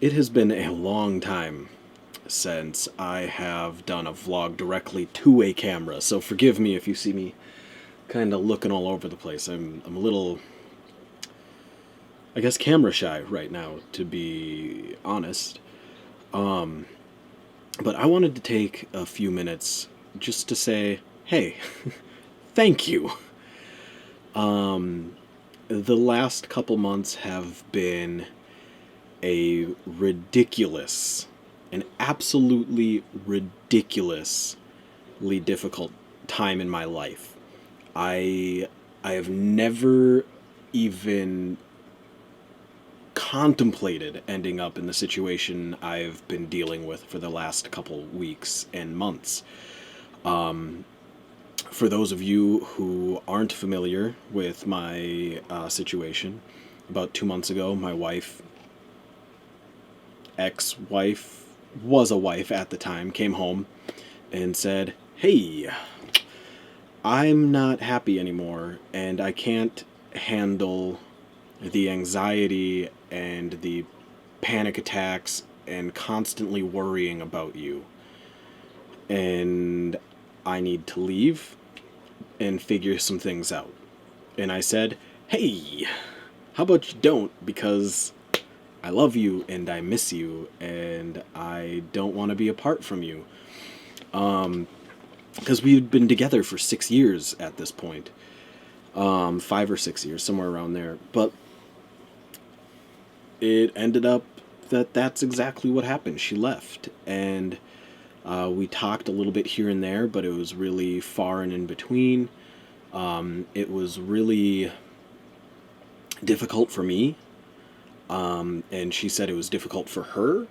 It has been a long time since I have done a vlog directly to a camera, so forgive me if you see me kind of looking all over the place. I'm a little, I guess, camera shy right now, to be honest. Um, but I wanted to take a few minutes just to say, hey, thank you. Um, the last couple months have been a ridiculous, an absolutely ridiculously difficult time in my life. I I have never even contemplated ending up in the situation I've been dealing with for the last couple weeks and months. Um, for those of you who aren't familiar with my situation, about 2 months ago, my wife, ex-wife, was a wife at the time, came home and said, "Hey, I'm not happy anymore, and I can't handle the anxiety and the panic attacks and constantly worrying about you. And I need to leave and figure some things out." And I said, "Hey, how about you don't? Because I love you and I miss you and I don't want to be apart from you." Because we had been together for 6 years at this point, 5 or 6 years, somewhere around there. But it ended up that that's exactly what happened. She left, and we talked a little bit here and there, but it was really far and in between. It was really difficult for me, and she said it was difficult for her,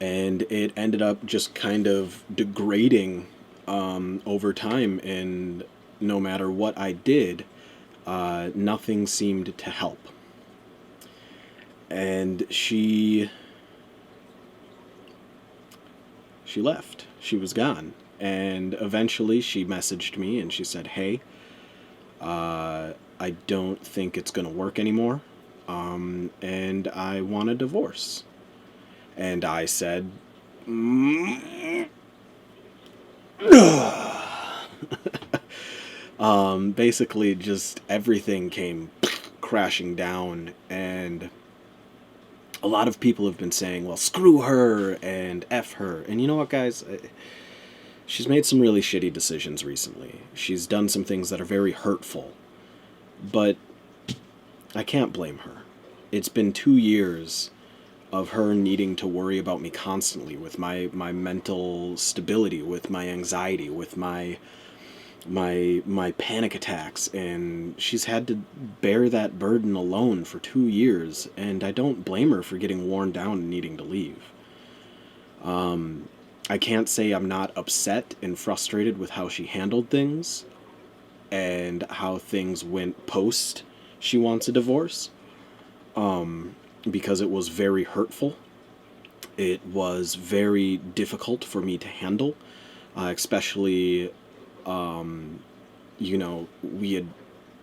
and it ended up just kind of degrading over time, and no matter what I did, nothing seemed to help. And she left. She was gone. And eventually she messaged me and she said, "Hey, I don't think it's going to work anymore. And I want a divorce." And I said, "Mm." Basically, just everything came crashing down. And a lot of people have been saying, well, screw her and F her. And you know what, guys? She's made some really shitty decisions recently. She's done some things that are very hurtful. But I can't blame her. It's been 2 years of her needing to worry about me constantly with my mental stability, with my anxiety, with my panic attacks, and she's had to bear that burden alone for 2 years, and I don't blame her for getting worn down and needing to leave. I can't say I'm not upset and frustrated with how she handled things and how things went post she wants a divorce, because it was very hurtful. It was very difficult for me to handle, especially, we had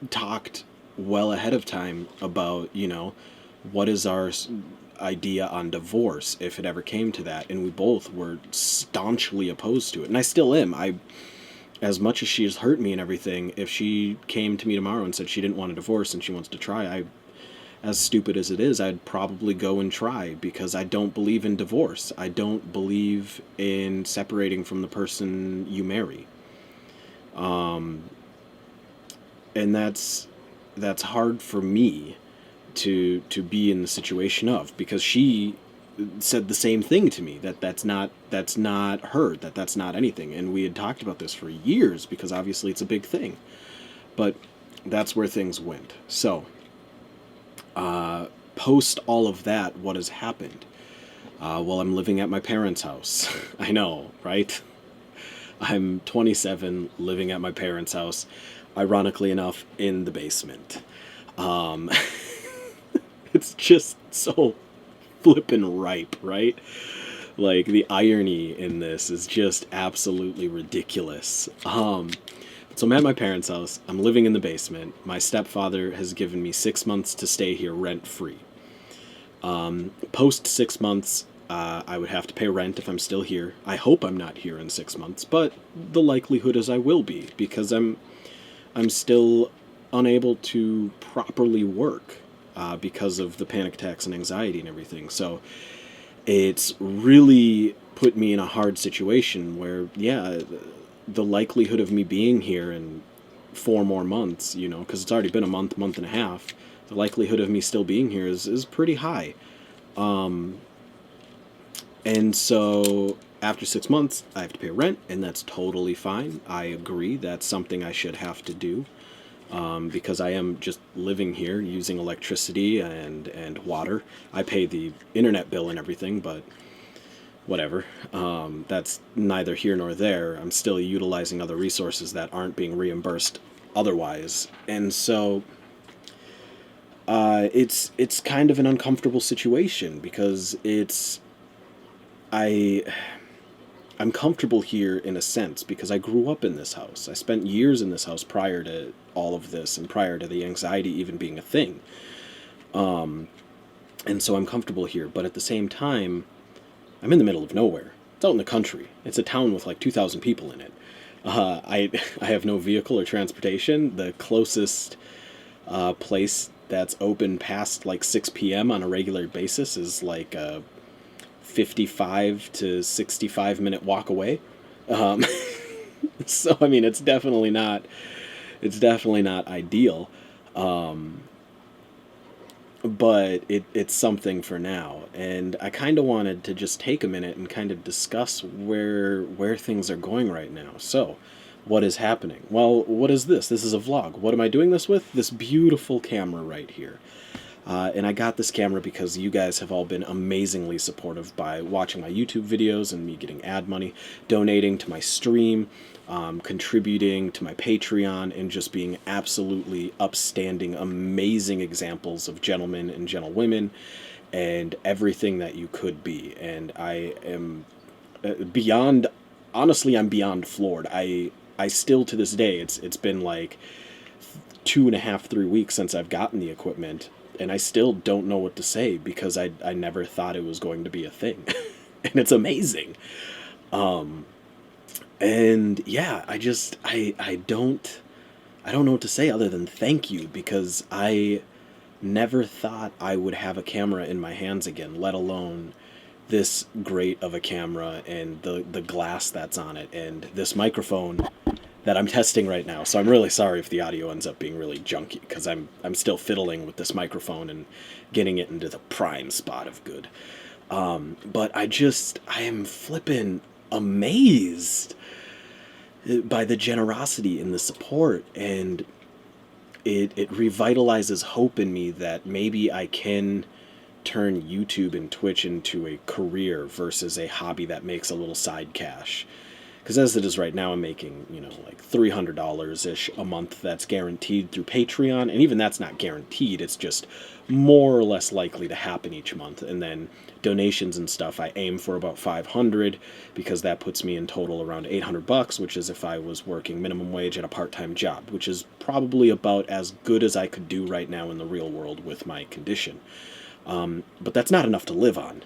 talked well ahead of time about, what is our idea on divorce if it ever came to that, and we both were staunchly opposed to it, and I still am. As much as she has hurt me and everything, if she came to me tomorrow and said she didn't want a divorce and she wants to try, as stupid as it is, I'd probably go and try, because I don't believe in divorce. I don't believe in separating from the person you marry. And that's hard for me to be in the situation of, because she said the same thing to me, that's not her, that's not anything, and we had talked about this for years, because obviously it's a big thing. But that's where things went. So post all of that, what has happened? Well, I'm living at my parents' house. I know, right? I'm 27, living at my parents' house, ironically enough, in the basement. Um, it's just so flippin' ripe, right? Like, the irony in this is just absolutely ridiculous. So I'm at my parents' house. I'm living in the basement. My stepfather has given me 6 months to stay here rent free. Post 6 months, I would have to pay rent if I'm still here. I hope I'm not here in 6 months, but the likelihood is I will be, because I'm still unable to properly work because of the panic attacks and anxiety and everything. So it's really put me in a hard situation where, yeah, the likelihood of me being here in 4 more months, because it's already been a month and a half, the likelihood of me still being here is pretty high. And so after 6 months, I have to pay rent, and that's totally fine. I agree that's something I should have to do, because I am just living here using electricity and water. I pay the internet bill and everything, but whatever. That's neither here nor there. I'm still utilizing other resources that aren't being reimbursed otherwise. And so it's kind of an uncomfortable situation, because I I'm comfortable here in a sense because I grew up in this house. I spent years in this house prior to all of this and prior to the anxiety even being a thing. And so I'm comfortable here, but at the same time, I'm in the middle of nowhere. It's out in the country. It's a town with like 2,000 people in it. I have no vehicle or transportation. The closest place that's open past like 6 p.m. on a regular basis is like a 55 to 65 minute walk away. Um, so I mean, it's definitely not ideal. But it's something for now, and I kind of wanted to just take a minute and kind of discuss where things are going right now. So, what is happening? Well, what is this? This is a vlog. What am I doing this with? This beautiful camera right here. And I got this camera because you guys have all been amazingly supportive by watching my YouTube videos and me getting ad money, donating to my stream, contributing to my Patreon, and just being absolutely upstanding, amazing examples of gentlemen and gentlewomen and everything that you could be. And I am beyond, honestly, I'm beyond floored. I still, to this day, it's been like 2.5, 3 weeks since I've gotten the equipment, and I still don't know what to say because I never thought it was going to be a thing. And it's amazing. And yeah, I don't know what to say other than thank you, because I never thought I would have a camera in my hands again, let alone this great of a camera and the glass that's on it and this microphone that I'm testing right now. So I'm really sorry if the audio ends up being really junky, because I'm still fiddling with this microphone and getting it into the prime spot of good. But I am flippin' amazed by the generosity and the support, and it revitalizes hope in me that maybe I can turn YouTube and Twitch into a career versus a hobby that makes a little side cash. Because as it is right now, I'm making, like $300-ish a month that's guaranteed through Patreon. And even that's not guaranteed. It's just more or less likely to happen each month. And then donations and stuff, I aim for about 500, because that puts me in total around $800, which is if I was working minimum wage at a part-time job, which is probably about as good as I could do right now in the real world with my condition. But that's not enough to live on.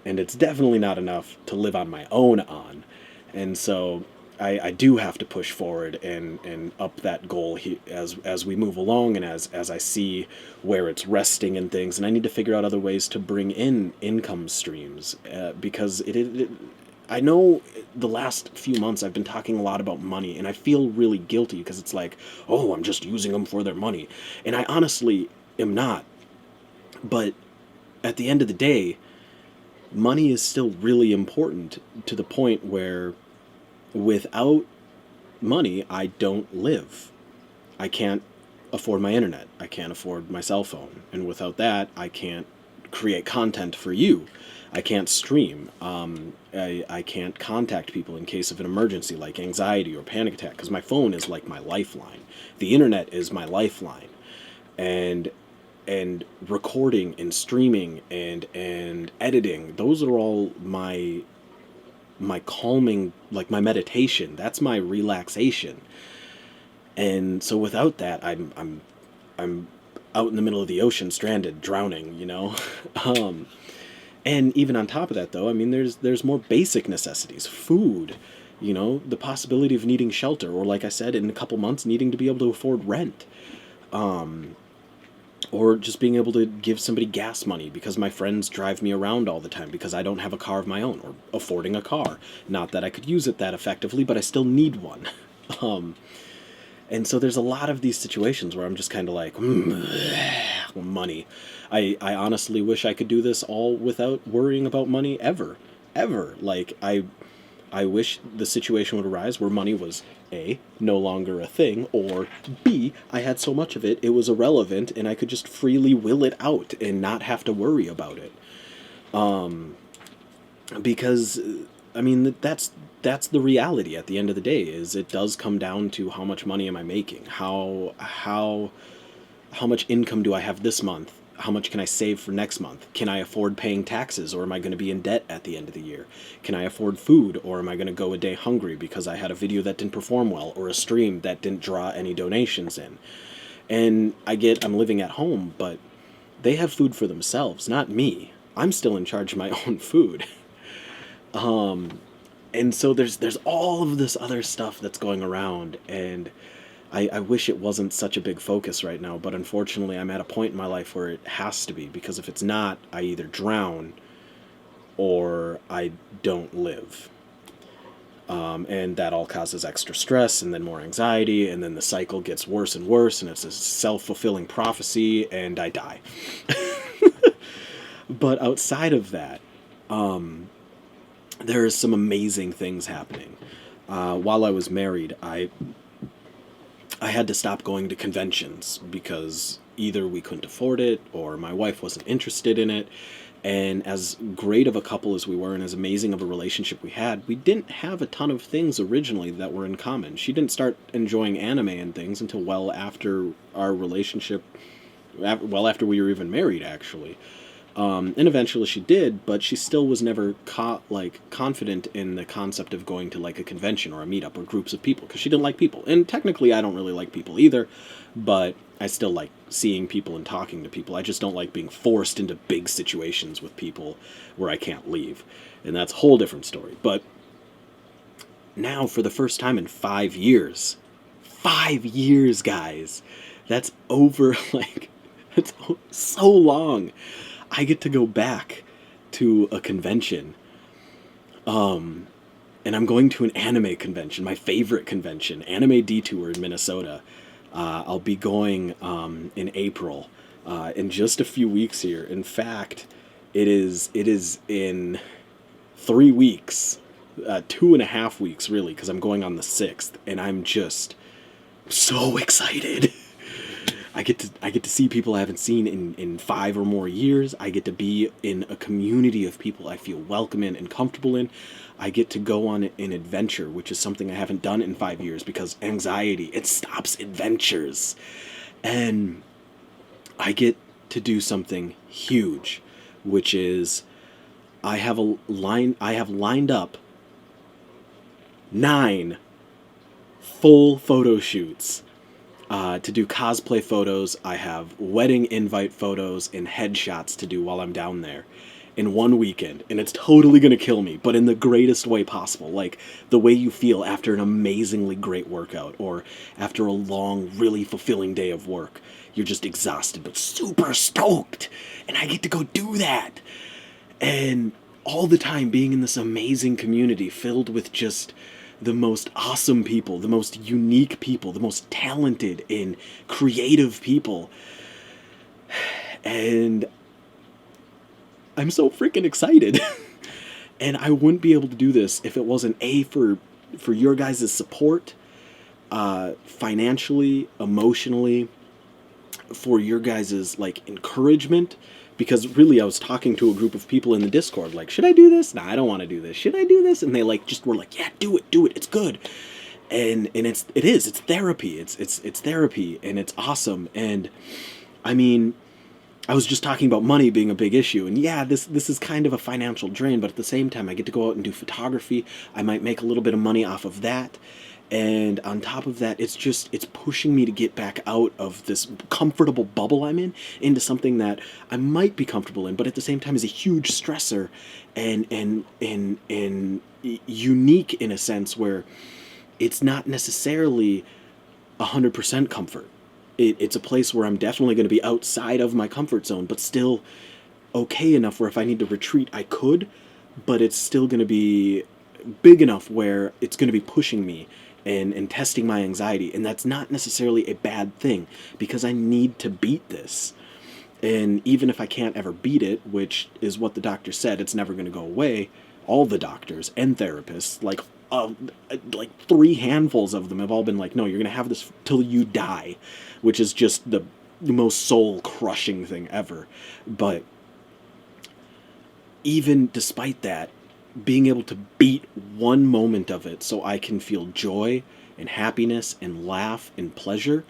And it's definitely not enough to live on my own on. And so I do have to push forward and up that goal as we move along, and as I see where it's resting and things. And I need to figure out other ways to bring in income streams, because I know the last few months I've been talking a lot about money, and I feel really guilty because it's like, oh, I'm just using them for their money. And I honestly am not. But at the end of the day, money is still really important, to the point where without money, I don't live. I can't afford my internet. I can't afford my cell phone. And without that, I can't create content for you. I can't stream. I can't contact people in case of an emergency like anxiety or panic attack, because my phone is like my lifeline. The internet is my lifeline. And recording and streaming and editing, those are all my calming, like my meditation. That's my relaxation. And so without that, I'm out in the middle of the ocean, stranded, drowning, you know? um, and even on top of that, though, I mean, there's more basic necessities, food, you know, the possibility of needing shelter, or like I said, in a couple months, needing to be able to afford rent, or just being able to give somebody gas money because my friends drive me around all the time because I don't have a car of my own, or affording a car. Not that I could use it that effectively, but I still need one. Um, and so there's a lot of these situations where I'm just kind of like, money. I honestly wish I could do this all without worrying about money ever. Ever. Like, I wish the situation would arise where money was A, no longer a thing, or B, I had so much of it, it was irrelevant, and I could just freely will it out and not have to worry about it. Because, I mean, that's the reality at the end of the day, is it does come down to how much money am I making? How much income do I have this month? How much can I save for next month? Can I afford paying taxes, or am I going to be in debt at the end of the year? Can I afford food, or am I going to go a day hungry because I had a video that didn't perform well, or a stream that didn't draw any donations in? And I'm living at home, but they have food for themselves, not me. I'm still in charge of my own food. And so there's all of this other stuff that's going around, and I wish it wasn't such a big focus right now, but unfortunately I'm at a point in my life where it has to be, because if it's not, I either drown or I don't live. And that all causes extra stress, and then more anxiety, and then the cycle gets worse and worse, and it's a self-fulfilling prophecy, and I die. But outside of that, there's some amazing things happening. While I was married, I had to stop going to conventions because either we couldn't afford it or my wife wasn't interested in it. And as great of a couple as we were, and as amazing of a relationship we had, we didn't have a ton of things originally that were in common. She didn't start enjoying anime and things until well after our relationship, well after we were even married, actually. And eventually she did, but she still was never confident in the concept of going to like a convention or a meetup or groups of people, because she didn't like people. And technically I don't really like people either, but I still like seeing people and talking to people. I just don't like being forced into big situations with people where I can't leave. And that's a whole different story. But now, for the first time in 5 years, 5 years, guys, that's over, like, it's so long. I get to go back to a convention. And I'm going to an anime convention, my favorite convention, Anime Detour in Minnesota. I'll be going in April, in just a few weeks here. In fact, it is in 3 weeks, 2.5 weeks really, because I'm going on the 6th, and I'm just so excited. I get to see people I haven't seen in 5 or more years. I get to be in a community of people I feel welcome in and comfortable in. I get to go on an adventure, which is something I haven't done in 5 years, because anxiety, it stops adventures. And I get to do something huge, which is I have lined up 9 full photo shoots to do cosplay photos. I have wedding invite photos and headshots to do while I'm down there in one weekend, and it's totally gonna kill me, but in the greatest way possible, like the way you feel after an amazingly great workout, or after a long, really fulfilling day of work. You're just exhausted but super stoked, and I get to go do that. And all the time being in this amazing community filled with just the most awesome people, the most unique people, the most talented and creative people. And I'm so freaking excited. And I wouldn't be able to do this if it wasn't for your guys' support, financially, emotionally, for your guys' like encouragement. Because really, I was talking to a group of people in the Discord, like, should I do this? Nah, I don't want to do this. Should I do this? And they like just were like, yeah, do it, it's good. And it's therapy. It's therapy, and it's awesome. And I mean, I was just talking about money being a big issue, and yeah, this is kind of a financial drain, but at the same time, I get to go out and do photography. I might make a little bit of money off of that, And on top of that, it's pushing me to get back out of this comfortable bubble I'm in into something that I might be comfortable in, but at the same time is a huge stressor and unique in a sense where it's not necessarily 100% comfort. It's a place where I'm definitely going to be outside of my comfort zone, but still okay enough where if I need to retreat, I could, but it's still going to be big enough where it's going to be pushing me and testing my anxiety. And that's not necessarily a bad thing because I need to beat this. And even if I can't ever beat it, which is what the doctor said, it's never going to go away, all the doctors and therapists, like three handfuls of them have all been like, no, you're going to have this till you die, which is just the most soul crushing thing ever. But even despite that, being able to beat one moment of it so I can feel joy and happiness and laugh and pleasure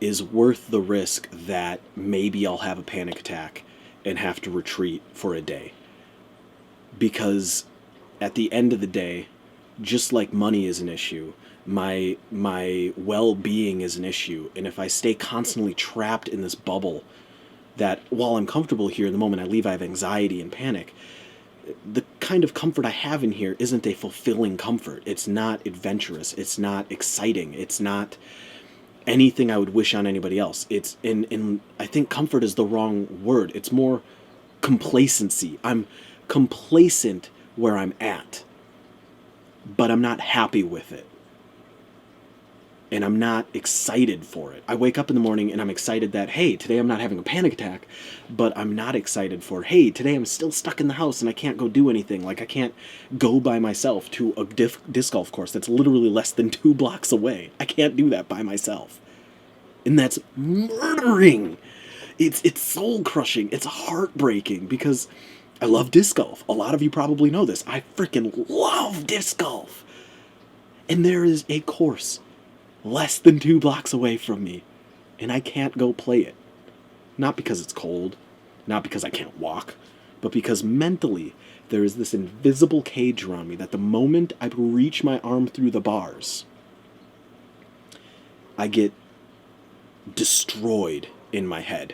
is worth the risk that maybe I'll have a panic attack and have to retreat for a day. Because at the end of the day, just like money is an issue, my well-being is an issue. And if I stay constantly trapped in this bubble that while I'm comfortable here, the moment I leave I have anxiety and panic, the kind of comfort I have in here isn't a fulfilling comfort. It's not adventurous. It's not exciting. It's not anything I would wish on anybody else. It's in I think comfort is the wrong word. It's more complacency. I'm complacent where I'm at, but I'm not happy with it. And I'm not excited for it. I wake up in the morning and I'm excited that, hey, today I'm not having a panic attack, but I'm not excited for, hey, today I'm still stuck in the house and I can't go do anything. Like I can't go by myself to a disc golf course that's literally less than 2 blocks away. I can't do that by myself. And that's murdering. It's soul crushing. It's heartbreaking because I love disc golf. A lot of you probably know this. I freaking love disc golf. And there is a course less than 2 blocks away from me, and I can't go play it. Not because it's cold, not because I can't walk, but because mentally there is this invisible cage around me that the moment I reach my arm through the bars, I get destroyed in my head.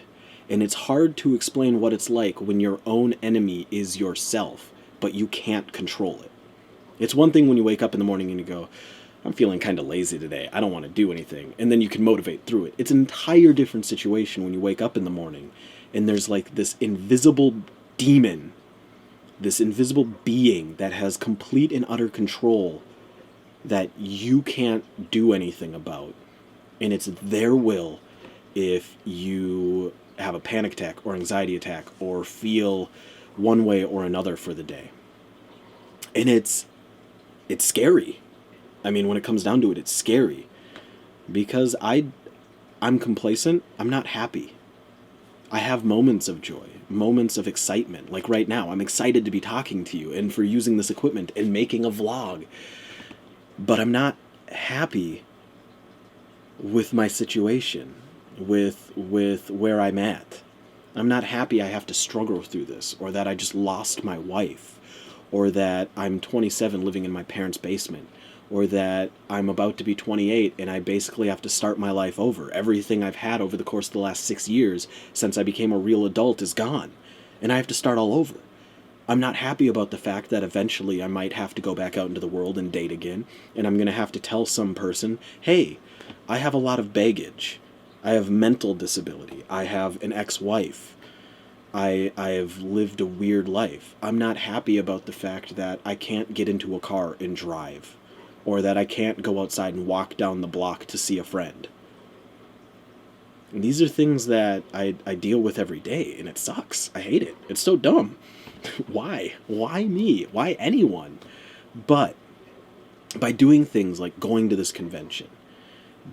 And it's hard to explain what it's like when your own enemy is yourself, but you can't control it. It's one thing when you wake up in the morning and you go, I'm feeling kind of lazy today. I don't want to do anything. And then you can motivate through it. It's an entire different situation when you wake up in the morning and there's like this invisible demon, this invisible being that has complete and utter control that you can't do anything about. And it's their will if you have a panic attack or anxiety attack or feel one way or another for the day. And it's scary. I mean, when it comes down to it, it's scary because I'm complacent. I'm not happy. I have moments of joy, moments of excitement. Like right now, I'm excited to be talking to you and for using this equipment and making a vlog. But I'm not happy with my situation, with where I'm at. I'm not happy I have to struggle through this, or that I just lost my wife, or that I'm 27 living in my parents' basement, or that I'm about to be 28 and I basically have to start my life over. Everything I've had over the course of the last 6 years since I became a real adult is gone, and I have to start all over. I'm not happy about the fact that eventually I might have to go back out into the world and date again, and I'm going to have to tell some person, hey, I have a lot of baggage. I have mental disability. I have an ex-wife. I have lived a weird life. I'm not happy about the fact that I can't get into a car and drive, or that I can't go outside and walk down the block to see a friend. And these are things that I deal with every day, and it sucks. I hate it. It's so dumb. Why? Why me? Why anyone? But by doing things like going to this convention,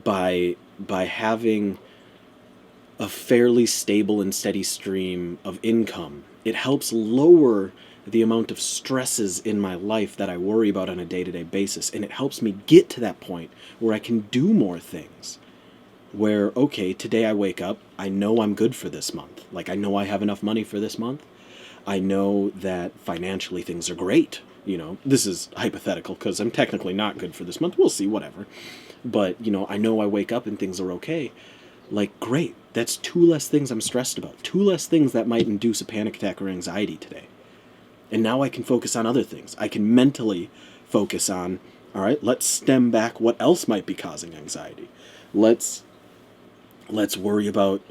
by having a fairly stable and steady stream of income, it helps lower the amount of stresses in my life that I worry about on a day-to-day basis, and it helps me get to that point where I can do more things. Where, okay, today I wake up, I know I'm good for this month. Like, I know I have enough money for this month. I know that financially things are great. This is hypothetical because I'm technically not good for this month. We'll see, whatever. But, I know I wake up and things are okay. Like, great. That's 2 less things I'm stressed about. 2 less things that might induce a panic attack or anxiety today. And now I can focus on other things. I can mentally focus on, all right, let's stem back what else might be causing anxiety. Let's worry about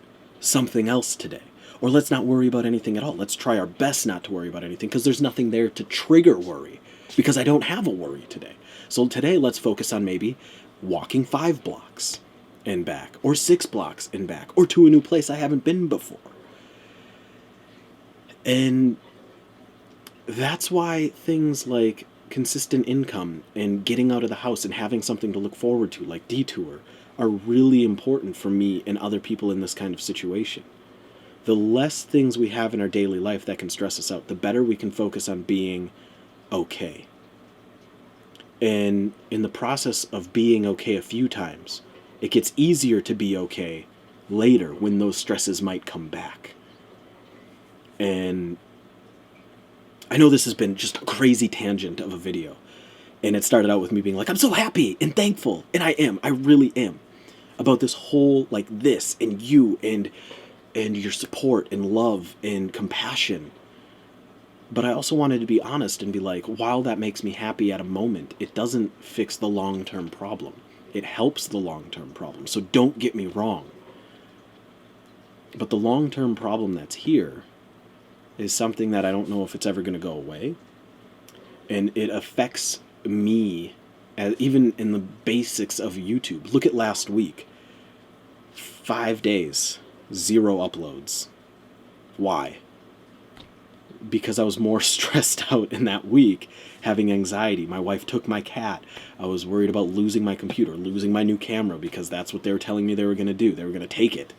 something else today. Or let's not worry about anything at all. Let's try our best not to worry about anything because there's nothing there to trigger worry because I don't have a worry today. So today let's focus on maybe walking 5 blocks and back, or 6 blocks and back, or to a new place I haven't been before. And that's why things like consistent income and getting out of the house and having something to look forward to, like Detour, are really important for me and other people in this kind of situation. The less things we have in our daily life that can stress us out, the better we can focus on being okay. And in the process of being okay a few times, it gets easier to be okay later when those stresses might come back. And I know this has been just a crazy tangent of a video. And it started out with me being like, I'm so happy and thankful. And I really am. About this whole, like, this and you and your support and love and compassion. But I also wanted to be honest and be like, while that makes me happy at a moment, it doesn't fix the long-term problem. It helps the long-term problem. So don't get me wrong. But the long-term problem that's here is something that I don't know if it's ever going to go away. And it affects me, even in the basics of YouTube. Look at last week. 5 days, 0 uploads. Why? Because I was more stressed out in that week, having anxiety. My wife took my cat. I was worried about losing my computer, losing my new camera, because that's what they were telling me they were going to do. They were going to take it.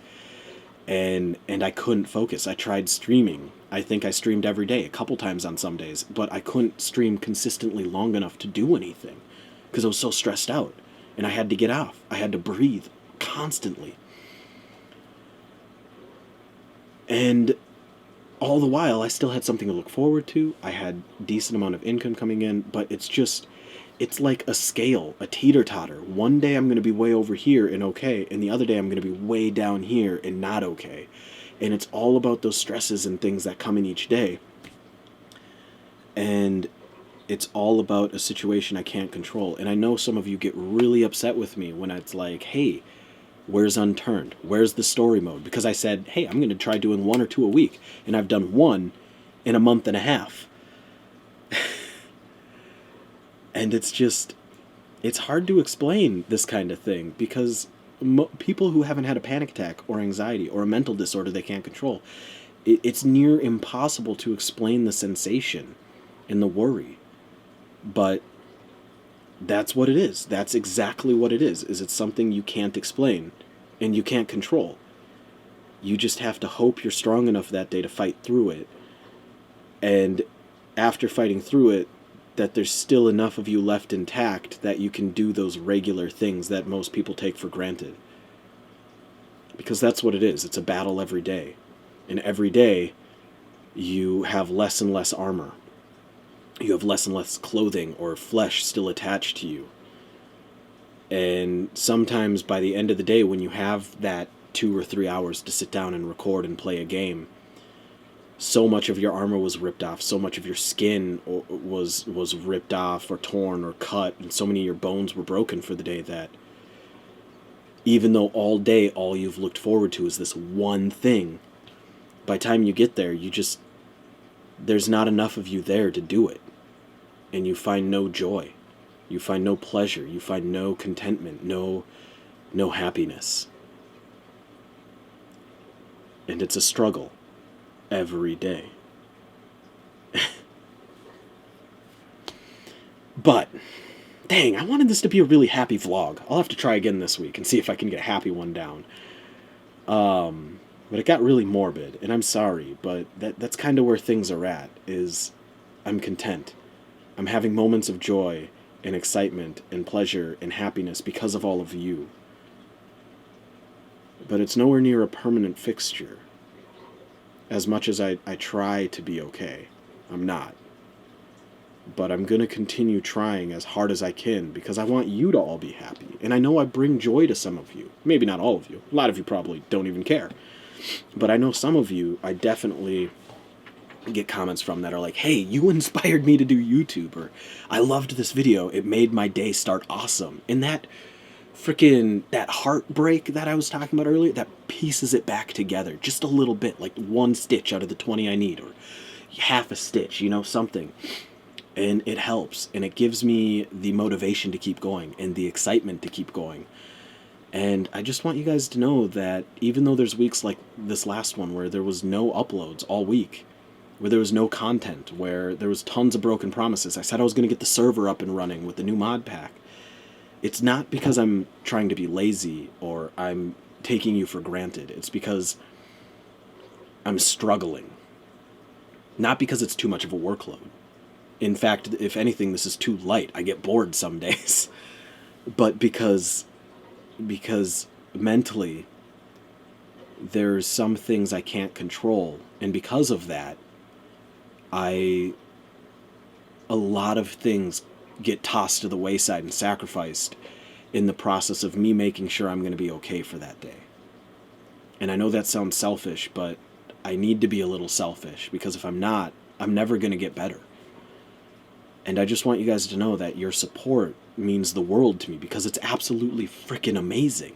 And I couldn't focus. I tried streaming. I think I streamed every day, a couple times on some days, but I couldn't stream consistently long enough to do anything because I was so stressed out. And I had to get off. I had to breathe constantly. And all the while, I still had something to look forward to. I had a decent amount of income coming in, but it's like a scale, a teeter-totter. One day I'm going to be way over here and okay, and the other day I'm going to be way down here and not okay. And it's all about those stresses and things that come in each day. And it's all about a situation I can't control. And I know some of you get really upset with me when it's like, hey, where's Unturned? Where's the story mode? Because I said, hey, I'm going to try doing 1 or 2 a week. And I've done 1 in a month and a half. And it's hard to explain this kind of thing because people who haven't had a panic attack or anxiety or a mental disorder they can't control, it's near impossible to explain the sensation and the worry. But that's what it is. That's exactly what it is it's something you can't explain and you can't control. You just have to hope you're strong enough that day to fight through it. And after fighting through it, that there's still enough of you left intact that you can do those regular things that most people take for granted. Because that's what it is. It's a battle every day. And every day, you have less and less armor. You have less and less clothing or flesh still attached to you. And sometimes by the end of the day, when you have that 2 or 3 hours to sit down and record and play a game, so much of your armor was ripped off, so much of your skin was ripped off or torn or cut, and so many of your bones were broken for the day that even though all day all you've looked forward to is this one thing, by the time you get there, there's not enough of you there to do it. And you find no joy. You find no pleasure. You find no contentment, no happiness. And it's a struggle every day. But, dang, I wanted this to be a really happy vlog. I'll have to try again this week and see if I can get a happy one down. But it got really morbid, and I'm sorry, but that's kind of where things are at, is I'm content. I'm having moments of joy and excitement and pleasure and happiness because of all of you. But it's nowhere near a permanent fixture. As much as I try to be okay, I'm not. but I'm going to continue trying as hard as I can because I want you to all be happy. And I know I bring joy to some of you. Maybe not all of you. A lot of you probably don't even care. But I know some of you, I definitely get comments from that are like, hey, you inspired me to do YouTube, or I loved this video. It made my day start awesome. And that that heartbreak that I was talking about earlier, that pieces it back together just a little bit, like one stitch out of the 20 I need, or half a stitch, something. And it helps, and it gives me the motivation to keep going and the excitement to keep going. And I just want you guys to know that even though there's weeks like this last one where there was no uploads all week, where there was no content, where there was tons of broken promises, I said I was going to get the server up and running with the new mod pack. It's not because I'm trying to be lazy or I'm taking you for granted. It's because I'm struggling. Not because it's too much of a workload. In fact, if anything, this is too light. I get bored some days. But because mentally there's some things I can't control, and because of that, a lot of things get tossed to the wayside and sacrificed in the process of me making sure I'm going to be okay for that day. And I know that sounds selfish, but I need to be a little selfish, because if I'm not, I'm never going to get better. And I just want you guys to know that your support means the world to me, because it's absolutely freaking amazing.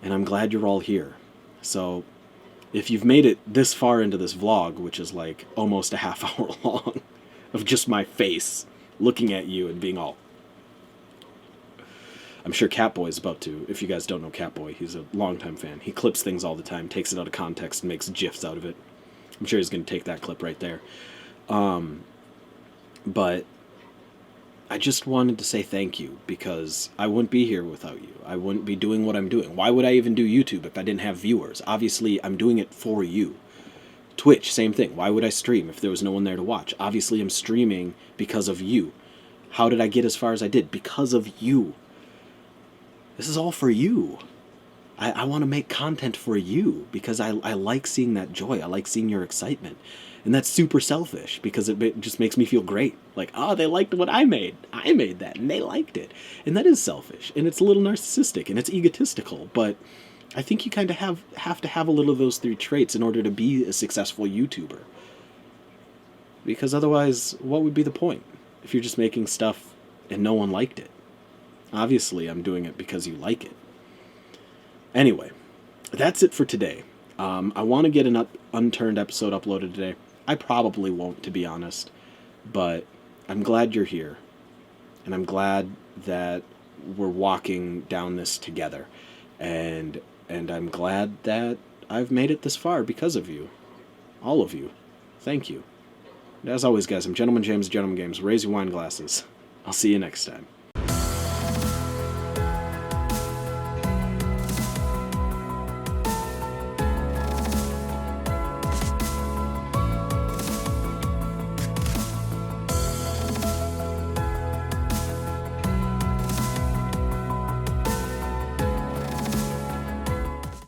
And I'm glad you're all here. So if you've made it this far into this vlog, which is like almost a half hour long, of just my face looking at you and being all... I'm sure Catboy is about to. If you guys don't know Catboy, he's a longtime fan. He clips things all the time, takes it out of context, and makes GIFs out of it. I'm sure he's going to take that clip right there. But I just wanted to say thank you, because I wouldn't be here without you. I wouldn't be doing what I'm doing. Why would I even do YouTube if I didn't have viewers? Obviously, I'm doing it for you. Twitch, same thing. Why would I stream if there was no one there to watch? Obviously, I'm streaming because of you. How did I get as far as I did? Because of you. This is all for you. I want to make content for you because I like seeing that joy. I like seeing your excitement. And that's super selfish because it just makes me feel great. Like, oh, they liked what I made. I made that and they liked it. And that is selfish. And it's a little narcissistic and it's egotistical. But I think you kind of have to have a little of those three traits in order to be a successful YouTuber. Because otherwise, what would be the point if you're just making stuff and no one liked it? Obviously, I'm doing it because you like it. Anyway, that's it for today. I want to get an unturned episode uploaded today. I probably won't, to be honest. But I'm glad you're here. And I'm glad that we're walking down this together. And I'm glad that I've made it this far because of you. All of you. Thank you. And as always, guys, I'm GentlemanGames, GentlemanGames. Raise your wine glasses. I'll see you next time.